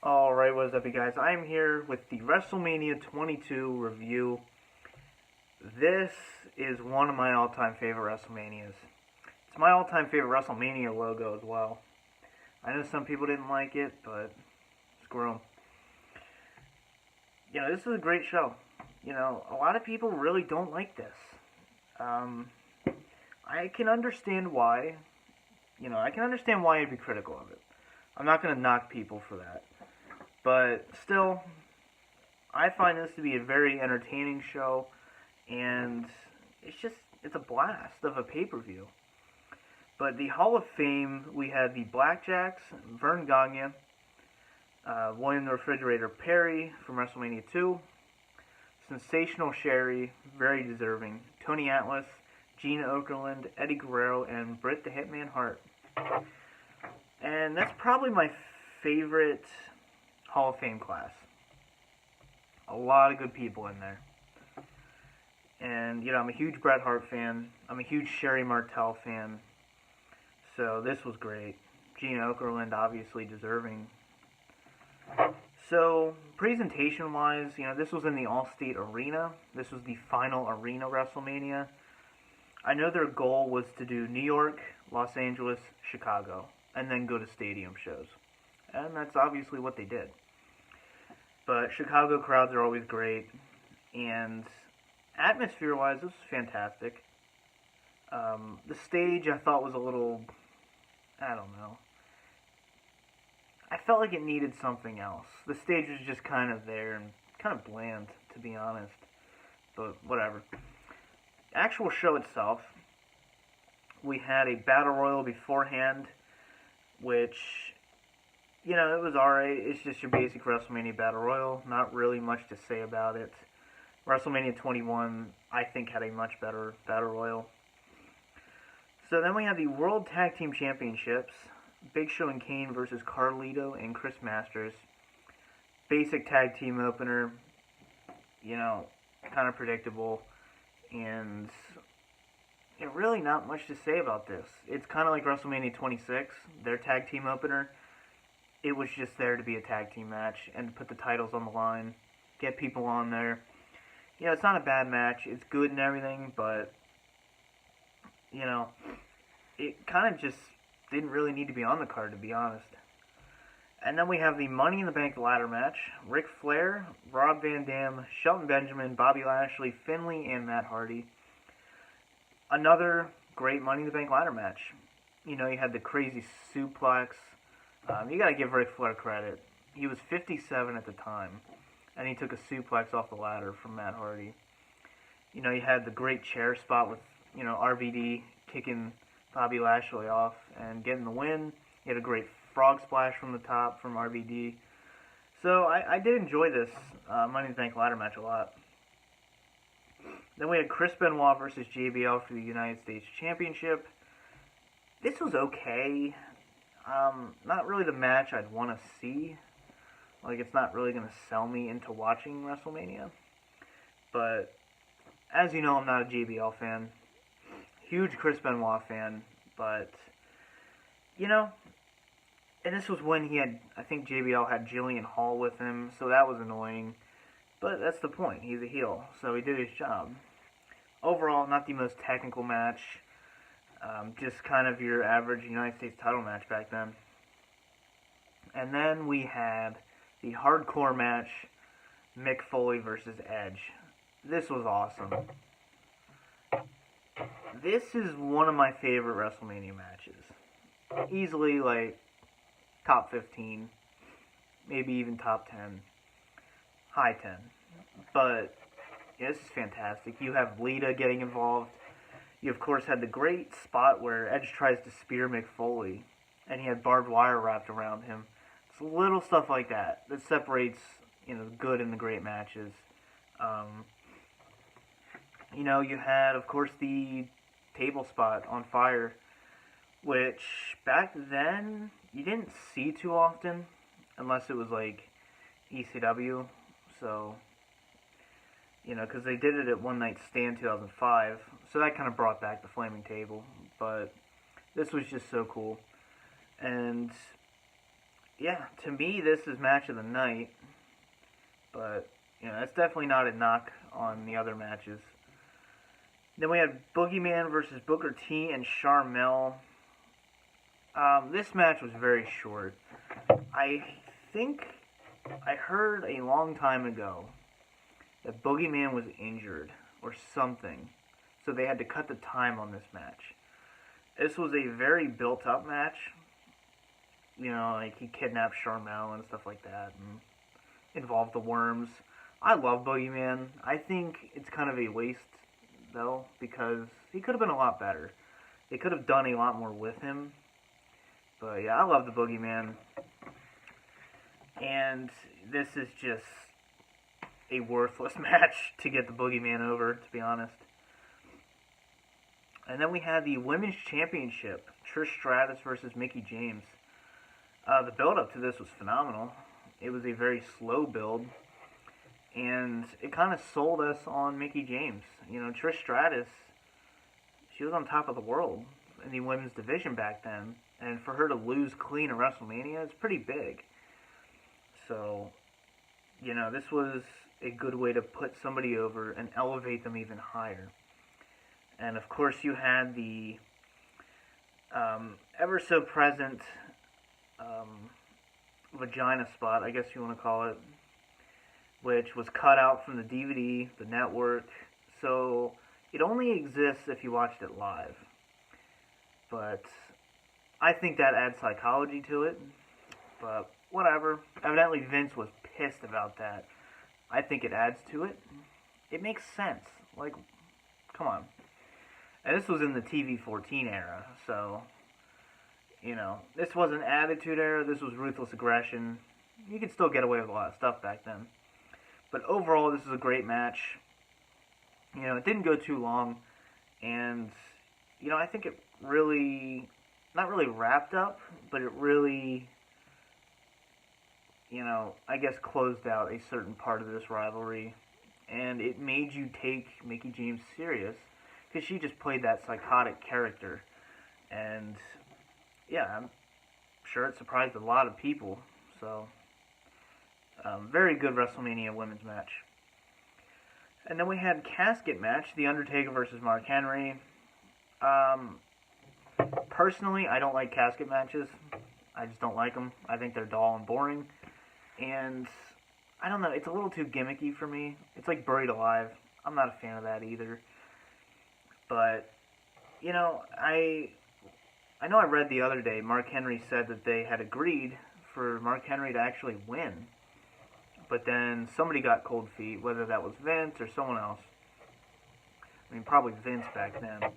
Alright, what is up, you guys? I'm here with the WrestleMania 22 review. This is one of my all-time favorite WrestleManias. It's my all-time favorite WrestleMania logo as well. I know some people didn't like it, but screw them. This is a great show. A lot of people really don't like this. I can understand why. I can understand why you'd be critical of it. I'm not going to knock people for that. But still, I find this to be a very entertaining show, and it's a blast of a pay-per-view. But the Hall of Fame, we had the Blackjacks, Vern Gagne, William the Refrigerator Perry from WrestleMania 2, Sensational Sherry, very deserving, Tony Atlas, Gene Okerlund, Eddie Guerrero, and Bret the Hitman Hart. And that's probably my favorite Hall of Fame class. A lot of good people in there. And, I'm a huge Bret Hart fan. I'm a huge Sherry Martel fan. So this was great. Gene Okerlund, obviously deserving. So, presentation-wise, this was in the Allstate Arena. This was the final Arena WrestleMania. I know their goal was to do New York, Los Angeles, Chicago, and then go to stadium shows. And that's obviously what they did. But Chicago crowds are always great, and atmosphere-wise, this was fantastic. The stage I thought was a little, I don't know. I felt like it needed something else. The stage was just kind of there and kind of bland, to be honest. But whatever. Actual show itself, we had a Battle Royal beforehand, which, it was alright. It's just your basic WrestleMania Battle Royal. Not really much to say about it. WrestleMania 21, I think, had a much better Battle Royal. So then we have the World Tag Team Championships. Big Show and Kane versus Carlito and Chris Masters. Basic tag team opener. Kind of predictable. And really not much to say about this. It's kind of like WrestleMania 26, their tag team opener. It was just there to be a tag team match and to put the titles on the line, get people on there. It's not a bad match. It's good and everything, but, it kind of just didn't really need to be on the card, to be honest. And then we have the Money in the Bank ladder match. Ric Flair, Rob Van Dam, Shelton Benjamin, Bobby Lashley, Finlay, and Matt Hardy. Another great Money in the Bank ladder match. You had the crazy suplex. You got to give Ric Flair credit. He was 57 at the time, and he took a suplex off the ladder from Matt Hardy. You had the great chair spot with, RVD kicking Bobby Lashley off and getting the win. He had a great frog splash from the top from RVD. So I did enjoy this Money in the Bank ladder match a lot. Then we had Chris Benoit versus JBL for the United States Championship. This was okay. Not really the match I'd want to see. It's not really going to sell me into watching WrestleMania. But, as you know, I'm not a JBL fan. Huge Chris Benoit fan. But, and this was when I think JBL had Jillian Hall with him, so that was annoying. But that's the point. He's a heel, so he did his job. Overall, not the most technical match. Just kind of your average United States title match back then. And then we had the hardcore match, Mick Foley versus Edge. This was awesome. This is one of my favorite WrestleMania matches. Easily, top 15. Maybe even top 10. High 10. But, this is fantastic. You have Lita getting involved. You, of course, had the great spot where Edge tries to spear Mick Foley, and he had barbed wire wrapped around him. It's little stuff like that separates, the good and the great matches. You had, of course, the table spot on fire, which back then you didn't see too often, unless it was ECW. So, because they did it at One Night Stand 2005, so that kind of brought back the flaming table. But this was just so cool. And yeah, to me, this is match of the night. But, that's definitely not a knock on the other matches. Then we had Boogeyman versus Booker T and Sharmell. This match was very short. I think I heard a long time ago that Boogeyman was injured or something, so they had to cut the time on this match. This was a very built-up match. Like he kidnapped Sharmell and stuff like that, and involved the worms. I love Boogeyman. I think it's kind of a waste, though, because he could have been a lot better. They could have done a lot more with him. But yeah, I love the Boogeyman. And this is just a worthless match to get the Boogeyman over, to be honest. And then we had the Women's Championship, Trish Stratus versus Mickie James. The build-up to this was phenomenal. It was a very slow build, and it kind of sold us on Mickie James. Trish Stratus, she was on top of the world in the women's division back then, and for her to lose clean at WrestleMania, it's pretty big. So, this was a good way to put somebody over and elevate them even higher. And of course, you had the ever so present vagina spot, I guess you want to call it, which was cut out from the DVD, the network. So it only exists if you watched it live. But I think that adds psychology to it. But whatever. Evidently Vince was pissed about that. I think it adds to it. It makes sense. Like, come on. And this was in the TV-14 era, so, this wasn't Attitude Era, this was Ruthless Aggression. You could still get away with a lot of stuff back then. But overall, this is a great match. It didn't go too long, and, I think it really, not really wrapped up, but it really, I guess closed out a certain part of this rivalry. And it made you take Mickie James serious, because she just played that psychotic character. And, yeah, I'm sure it surprised a lot of people. So, very good WrestleMania women's match. And then we had casket match, The Undertaker versus Mark Henry. Personally, I don't like casket matches. I just don't like them. I think they're dull and boring. And, I don't know, it's a little too gimmicky for me. It's like Buried Alive. I'm not a fan of that either. But, I know I read the other day, Mark Henry said that they had agreed for Mark Henry to actually win. But then somebody got cold feet, whether that was Vince or someone else. I mean, probably Vince back then.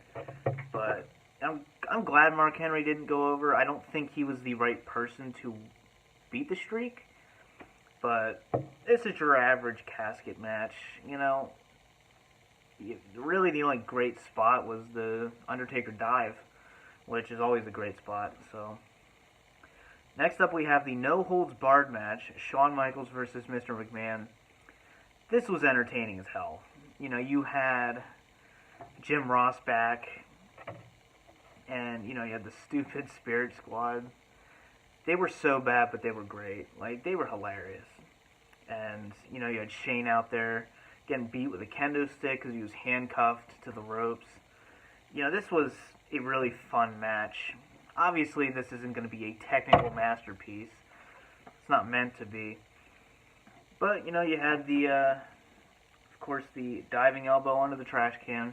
But I'm glad Mark Henry didn't go over. I don't think he was the right person to beat the streak. But this is your average casket match, Really, the only great spot was the Undertaker dive, which is always a great spot. So, next up we have the no-holds-barred match, Shawn Michaels versus Mr. McMahon. This was entertaining as hell. You had Jim Ross back, and, you had the stupid Spirit Squad. They were so bad, but they were great. Like, they were hilarious. And, you had Shane out there getting beat with a kendo stick because he was handcuffed to the ropes. This was a really fun match. Obviously, this isn't going to be a technical masterpiece. It's not meant to be. But, you had the, of course, the diving elbow under the trash can.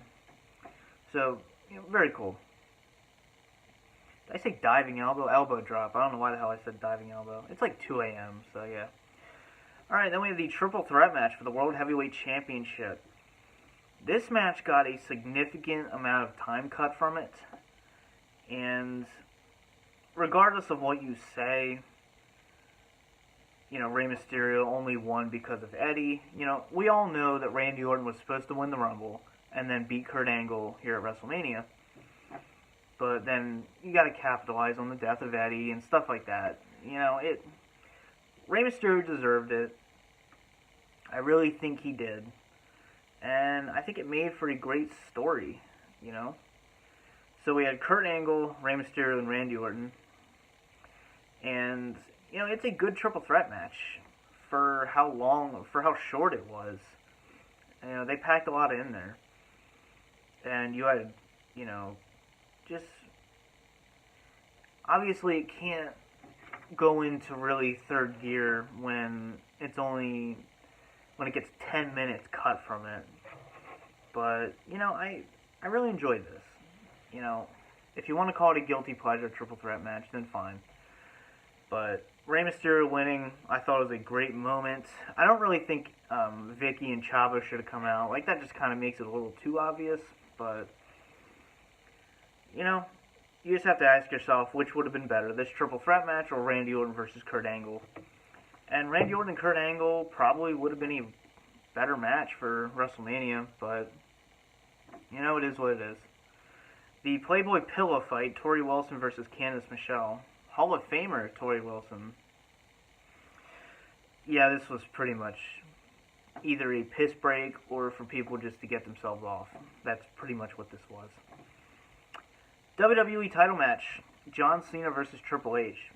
So, very cool. Did I say diving elbow? Elbow drop. I don't know why the hell I said diving elbow. It's like 2 a.m., so yeah. Alright, then we have the triple threat match for the World Heavyweight Championship. This match got a significant amount of time cut from it. And regardless of what you say, Rey Mysterio only won because of Eddie. We all know that Randy Orton was supposed to win the Rumble and then beat Kurt Angle here at WrestleMania. But then you got to capitalize on the death of Eddie and stuff like that. Rey Mysterio deserved it. I really think he did. And I think it made for a great story, So we had Kurt Angle, Rey Mysterio, and Randy Orton. And, it's a good triple threat match for how short it was. They packed a lot in there. And you had, just, obviously it can't go into really third gear when it gets 10 minutes cut from it. But, I really enjoyed this. If you want to call it a guilty pleasure triple threat match, then fine. But Rey Mysterio winning, I thought was a great moment. I don't really think Vicky and Chavo should have come out. Like, that just kind of makes it a little too obvious. But, you just have to ask yourself which would have been better, this triple threat match or Randy Orton versus Kurt Angle. And Randy Orton and Kurt Angle probably would have been a better match for WrestleMania, but, it is what it is. The Playboy Pillow fight, Tori Wilson versus Candice Michelle. Hall of Famer Tori Wilson. Yeah, this was pretty much either a piss break or for people just to get themselves off. That's pretty much what this was. WWE title match, John Cena versus Triple H.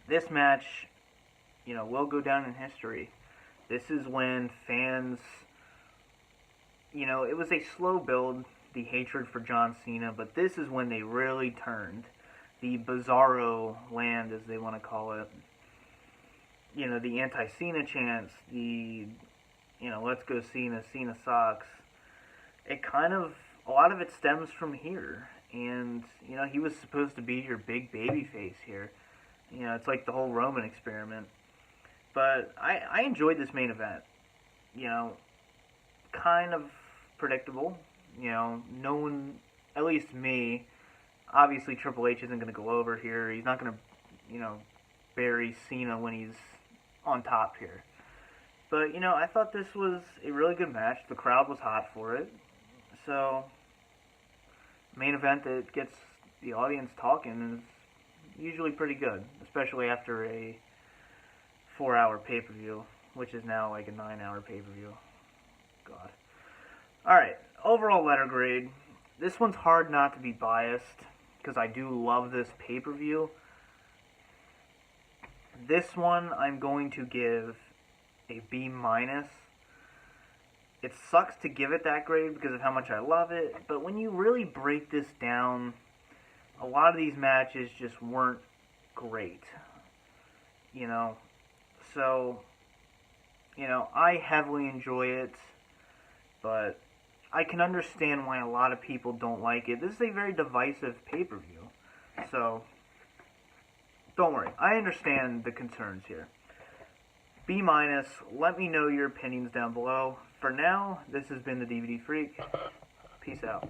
This match, will go down in history. This is when fans, it was a slow build, the hatred for John Cena, but this is when they really turned. The Bizarro land, as they want to call it. The anti-Cena chants, the, let's go Cena, Cena sucks. A lot of it stems from here. And, he was supposed to be your big baby face here. It's like the whole Roman experiment. But I enjoyed this main event. Kind of predictable. No one, at least me, obviously Triple H isn't going to go over here. He's not going to, bury Cena when he's on top here. But, I thought this was a really good match. The crowd was hot for it. So, main event that gets the audience talking is usually pretty good, especially after a 4-hour pay-per-view, which is now like a 9-hour pay-per-view. God. Alright, overall letter grade. This one's hard not to be biased, because I do love this pay-per-view. This one I'm going to give a B-. It sucks to give it that grade because of how much I love it, but when you really break this down, a lot of these matches just weren't great. So, I heavily enjoy it, but I can understand why a lot of people don't like it. This is a very divisive pay-per-view, so don't worry. I understand the concerns here. B-. Let me know your opinions down below. For now, this has been the DVD Freak. Peace out.